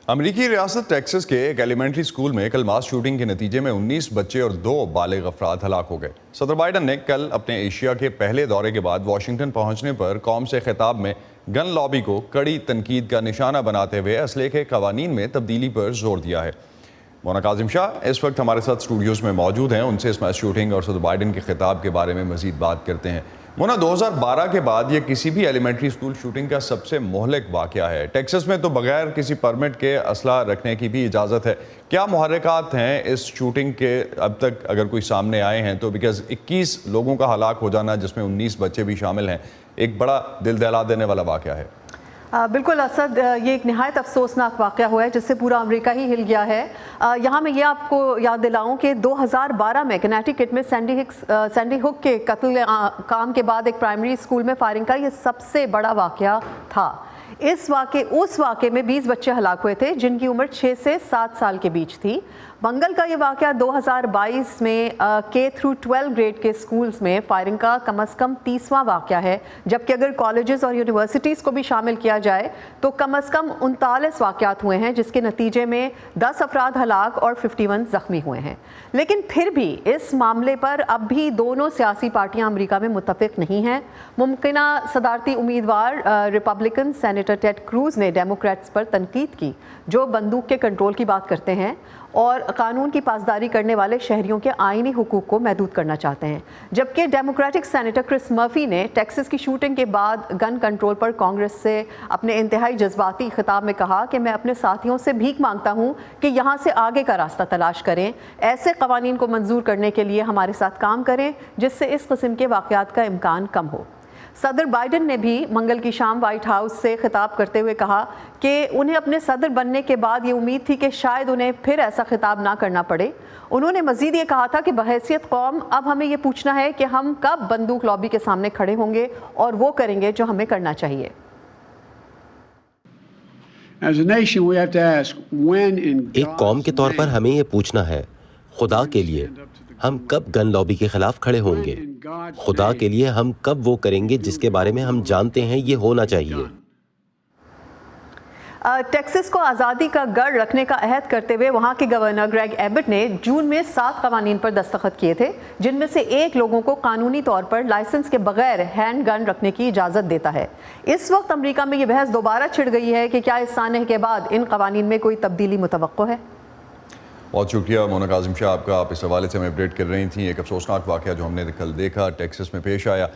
امریکی ریاست ٹیکسس کے ایک ایلیمنٹری اسکول میں کل ماس شوٹنگ کے نتیجے میں 19 بچے اور 2 بالغ افراد ہلاک ہو گئے۔ صدر بائیڈن نے کل اپنے ایشیا کے پہلے دورے کے بعد واشنگٹن پہنچنے پر قوم سے خطاب میں گن لابی کو کڑی تنقید کا نشانہ بناتے ہوئے اسلحے کے قوانین میں تبدیلی پر زور دیا ہے۔ مونا کاظم شاہ اس وقت ہمارے ساتھ اسٹوڈیوز میں موجود ہیں، ان سے اس ماس شوٹنگ اور صدر بائیڈن کے خطاب کے بارے میں مزید بات کرتے ہیں۔ مونا، 2012 کے بعد یہ کسی بھی ایلیمنٹری اسکول شوٹنگ کا سب سے مہلک واقعہ ہے۔ ٹیکسس میں تو بغیر کسی پرمٹ کے اسلحہ رکھنے کی بھی اجازت ہے۔ کیا محرکات ہیں اس شوٹنگ کے اب تک اگر کوئی سامنے آئے ہیں تو؟ بیکاز 21 لوگوں کا ہلاک ہو جانا جس میں 19 بچے بھی شامل ہیں ایک بڑا دل دہلا دینے والا واقعہ ہے۔ بالکل اسد، یہ ایک نہایت افسوسناک واقعہ ہوا ہے جس سے پورا امریکہ ہی ہل گیا ہے۔ یہاں میں یہ آپ کو یاد دلاؤں کہ 2012 میں کنیٹیکٹ میں سینڈی ہک کے قتل عام کے بعد ایک پرائمری اسکول میں فائرنگ کا یہ سب سے بڑا واقعہ تھا۔ اس واقعے میں 20 بچے ہلاک ہوئے تھے جن کی عمر 6 سے 7 سال کے بیچ تھی۔ منگل کا یہ واقعہ 2022 میں K-12 گریڈ کے سکولز میں فائرنگ کا کم از کم 30واں واقعہ ہے، جبکہ اگر کالجز اور یونیورسٹیز کو بھی شامل کیا جائے تو کم از کم 39 واقعات ہوئے ہیں جس کے نتیجے میں 10 افراد ہلاک اور 51 زخمی ہوئے ہیں۔ لیکن پھر بھی اس معاملے پر اب بھی دونوں سیاسی پارٹیاں امریکہ میں متفق نہیں ہیں۔ ممکنہ صدارتی امیدوار ریپبلکن سینیٹر ٹیڈ کروز نے ڈیموکریٹس پر تنقید کی جو بندوق کے کنٹرول کی بات کرتے ہیں اور قانون کی پاسداری کرنے والے شہریوں کے آئینی حقوق کو محدود کرنا چاہتے ہیں، جبکہ ڈیموکریٹک سینیٹر کرس مرفی نے ٹیکسس کی شوٹنگ کے بعد گن کنٹرول پر کانگریس سے اپنے انتہائی جذباتی خطاب میں کہا کہ میں اپنے ساتھیوں سے بھیک مانگتا ہوں کہ یہاں سے آگے کا راستہ تلاش کریں، ایسے قوانین کو منظور کرنے کے لیے ہمارے ساتھ کام کریں جس سے اس قسم کے واقعات کا امکان کم ہو۔ صدر بائیڈن نے بھی منگل کی شام وائٹ ہاؤس سے خطاب کرتے ہوئے کہا کہ انہیں اپنے صدر بننے کے بعد یہ امید تھی کہ شاید انہیں پھر ایسا خطاب نہ کرنا پڑے۔ انہوں نے مزید یہ کہا تھا کہ بحیثیت قوم اب ہمیں یہ پوچھنا ہے کہ ہم کب بندوق لابی کے سامنے کھڑے ہوں گے اور وہ کریں گے جو ہمیں کرنا چاہیے۔ ایک قوم کے طور پر ہمیں یہ پوچھنا ہے، خدا کے لیے ہم کب گن لابی کے خلاف کھڑے ہوں گے؟ خدا کے لیے ہم کب وہ کریں گے جس کے بارے میں ہم جانتے ہیں یہ ہونا چاہیے؟ ٹیکسس کو آزادی کا گڑھ رکھنے کا عہد کرتے ہوئے وہاں کے گورنر گریگ ایبٹ نے جون میں 7 قوانین پر دستخط کیے تھے جن میں سے ایک لوگوں کو قانونی طور پر لائسنس کے بغیر ہینڈ گن رکھنے کی اجازت دیتا ہے۔ اس وقت امریکہ میں یہ بحث دوبارہ چھڑ گئی ہے کہ کیا اس سانحے کے بعد ان قوانین میں کوئی تبدیلی متوقع ہے؟ بہت شکریہ مونا کاظم شاہ آپ کا، آپ اس حوالے سے ہمیں اپڈیٹ کر رہی تھیں۔ ایک افسوسناک واقعہ جو ہم نے کل دیکھا ٹیکسس میں پیش آیا۔